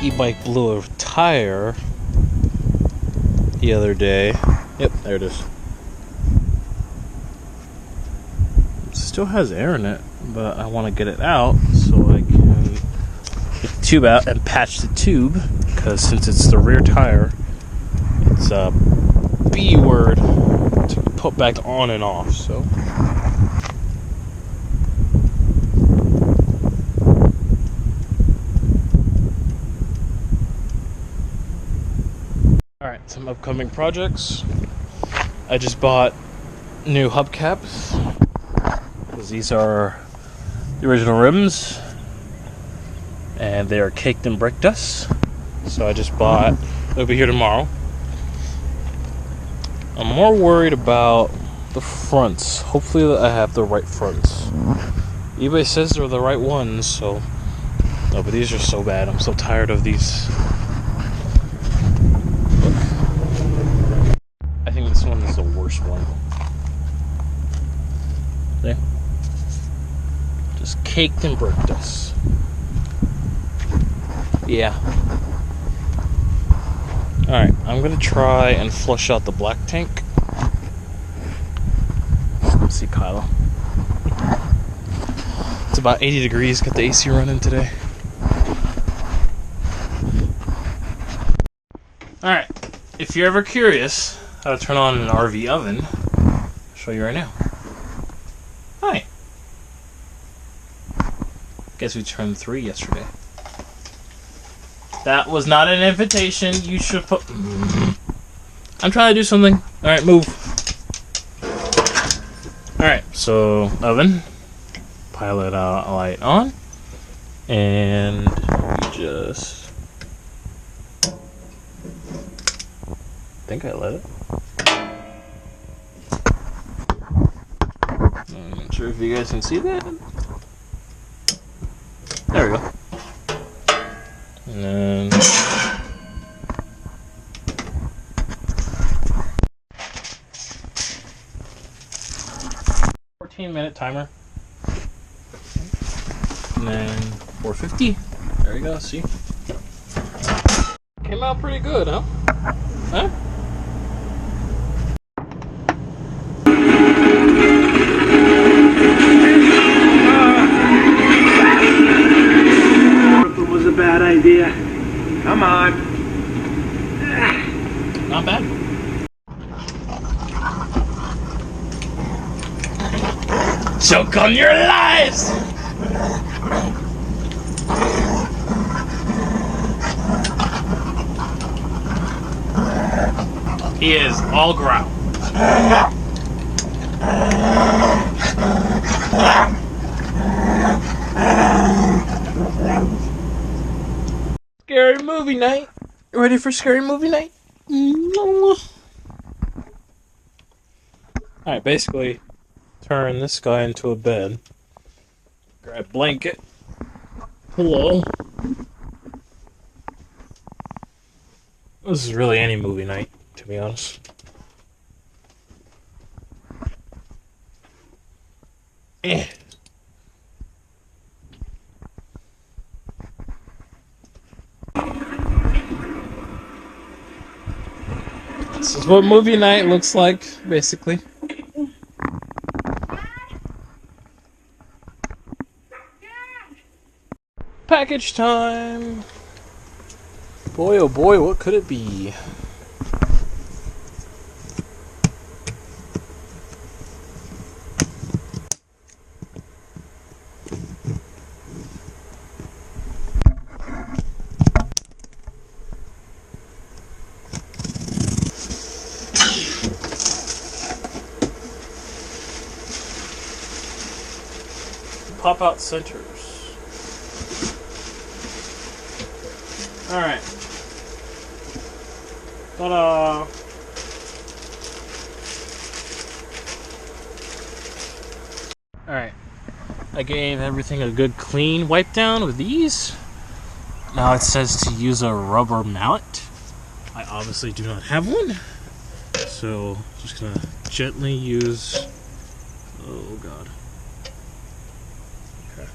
e-bike blew a tire the other day. Yep, there it is. It still has air in it, but I want to get it out so I can get the tube out and patch the tube, because since it's the rear tire, it's a B word to put back on and off, so. Alright, some upcoming projects. I just bought new hubcaps, because these are the original rims, and they are caked in brake dust. So I just bought, they'll be here tomorrow. I'm more worried about the fronts. Hopefully I have the right fronts. eBay says they're the right ones, so. No, but these are so bad. I'm so tired of these. Look. I think this one is the worst one. See? Just caked in brake dust. Yeah. Alright, I'm gonna try and flush out the black tank. Let's see Kylo. It's about 80 degrees, got the AC running today. Alright, if you're ever curious how to turn on an RV oven, I'll show you right now. Hi. Guess we turned 3 yesterday. That was not an invitation. You should put. I'm trying to do something. Alright, move. Alright, so oven. Pilot light on. And we just. I think I let it. I'm not sure if you guys can see that. There we go. And then 14-minute timer. And then 450. There we go, see? Came out pretty good, huh? Huh? Was a bad idea. Come on. Not bad. Choke on your lives! He is all growl. Scary movie night. You ready for scary movie night? Alright, basically, turn this guy into a bed. Grab blanket. Pillow. This is really any movie night, to be honest. This is what movie night looks like, basically. Package time! Boy, oh boy, what could it be? Pop-out centers. Alright. Ta-da! Alright. I gave everything a good clean wipe down with these. Now it says to use a rubber mallet. I obviously do not have one. So, just gonna gently use... Oh god. Okay.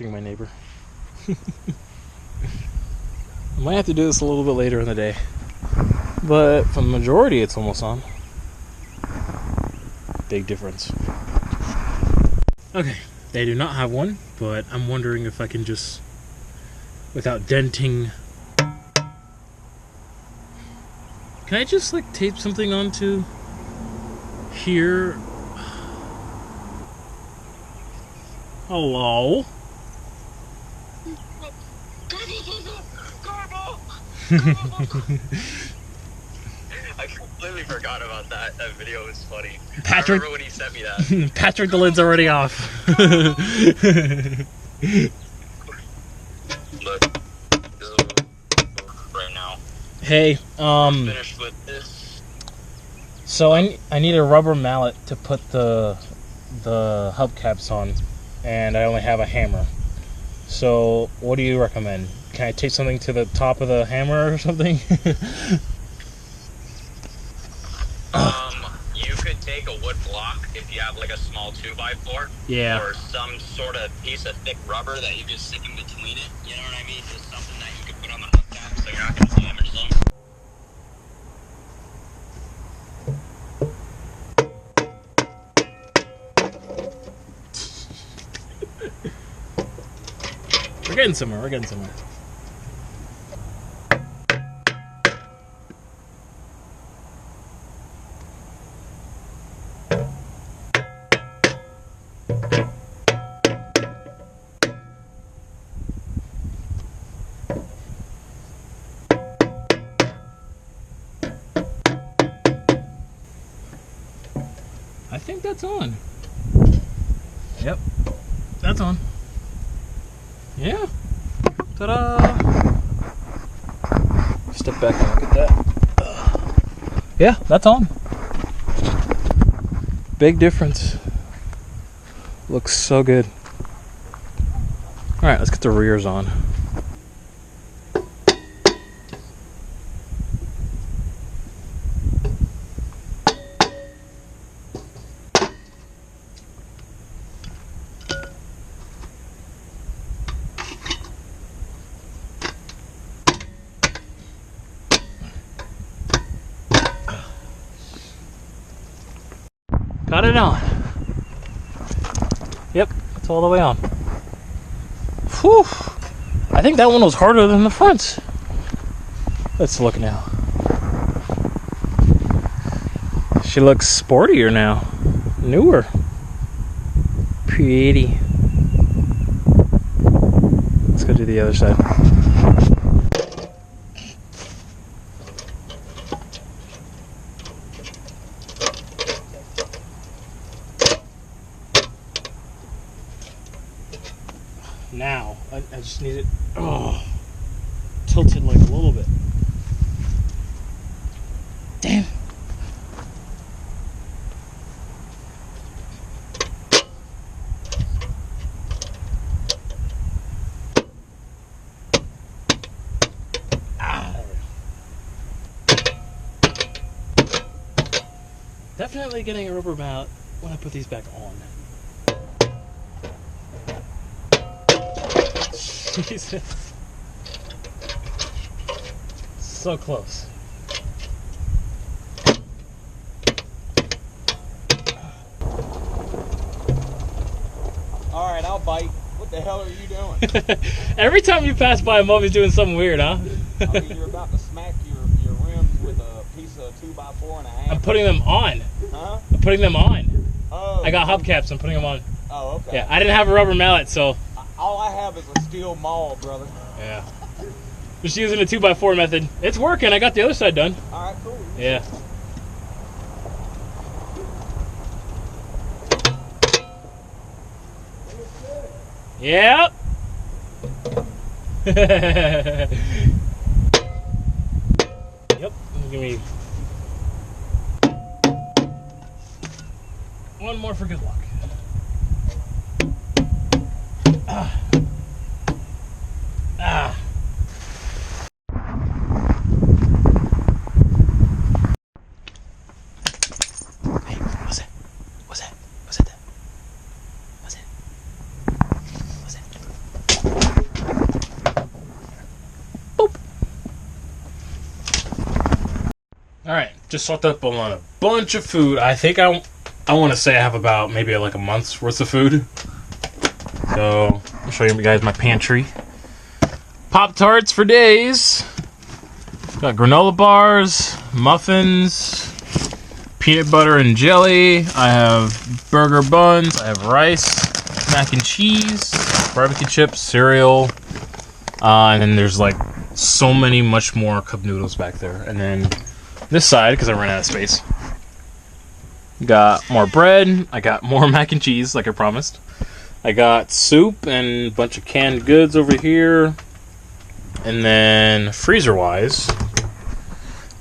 texting my neighbor. I might have to do this a little bit later in the day, but for the majority it's almost on. Big difference. Okay, they do not have one, but I'm wondering if I can just, without denting, can I just like tape something onto here? Hello? I completely forgot about that. That video was funny. Patrick, I remember when he sent me that. Patrick, the lid's already off. Look, this is right now. Hey, Finished with this. so I need a rubber mallet to put the hubcaps on, and I only have a hammer. So what do you recommend? Can I tape something to the top of the hammer or something? You could take a wood block if you have like a small 2x4. Yeah. Or some sort of piece of thick rubber that you just stick in between it. You know what I mean? Just something that you could put on the hubcap so you're not going to damage them. We're getting somewhere. We're getting somewhere. I think that's on. Yep, that's on. Yeah. Ta-da! Step back and look at that. Yeah, that's on. Big difference. Looks so good. Alright, let's get the rears on. Got it on. Yep, it's all the way on. Whew. I think that one was harder than the front. Let's look now. She looks sportier now. Newer. Pretty. Let's go do the other side. Now, I just need it tilted like a little bit. Damn. Definitely getting a rubber mallet when I put these back on. Jesus. So close. Alright, I'll bite. What the hell are you doing? Every time you pass by, I'm always doing something weird, huh? I mean, you're about to smack your rims with a piece of 2x4 and a half. I'm putting them on. Huh? I'm putting them on. Oh. I got hubcaps, I'm putting them on. Oh, okay. Yeah, I didn't have a rubber mallet, so... All I have is a steel maul, brother. Yeah. Just using a 2x4 method. It's working, I got the other side done. Alright, cool. Yeah. Yep. Yep. Give me one more for good luck. Ah. Ah. Hey, what's that? What's that? What's that? What's that? What's that? just stocked up on a bunch of food. I think I want to say I have about maybe like a month's worth of food. So I'll show you guys my pantry. Pop-Tarts for days. Got granola bars, muffins, peanut butter and jelly. I have burger buns. I have rice, mac and cheese, barbecue chips, cereal. And then there's like so many much more cup noodles back there. And then this side, because I ran out of space, got more bread. I got more mac and cheese, like I promised. I got soup and a bunch of canned goods over here. And then freezer-wise,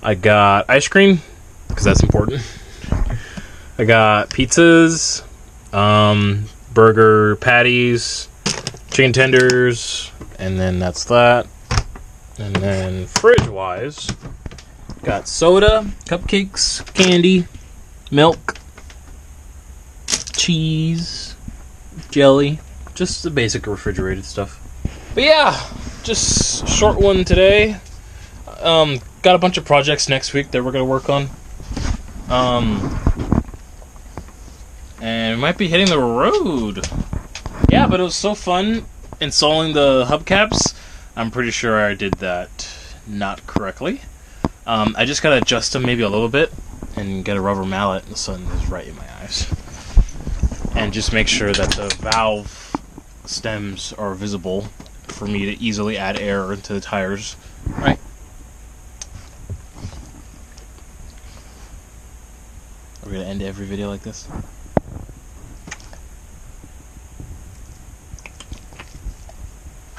I got ice cream, because that's important. I got pizzas, burger patties, chicken tenders, and then that's that. And then fridge-wise, got soda, cupcakes, candy, milk, cheese, jelly, just the basic refrigerated stuff. But yeah, just short one today. Got a bunch of projects next week that we're going to work on. And we might be hitting the road. Yeah, but it was so fun installing the hubcaps. I'm pretty sure I did that not correctly. I just got to adjust them maybe a little bit and get a rubber mallet. The sun is right in my eyes. And just make sure that the valve stems are visible for me to easily add air into the tires. Right. Are we going to end every video like this?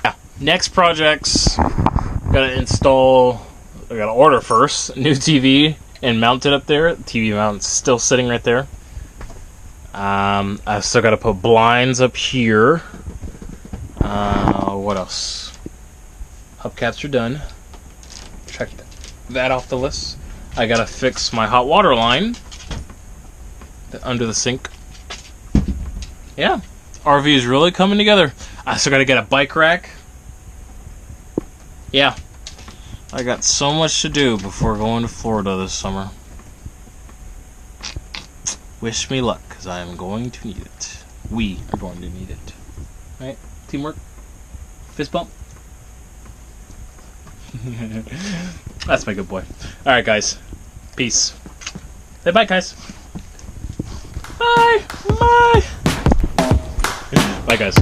Yeah. Next projects. Gotta install, I gotta order first, a new TV and mount it up there. The TV mount's still sitting right there. I've still gotta put blinds up here. What else? Hubcaps are done. Check that off the list. I gotta fix my hot water line under the sink. Yeah, RV is really coming together. I still gotta get a bike rack. Yeah, I got so much to do before going to Florida this summer. Wish me luck, because I am going to need it. We are going to need it. Right? Teamwork? Fist bump? That's my good boy. Alright, guys. Peace. Say bye, guys. Bye! Bye! Bye, guys.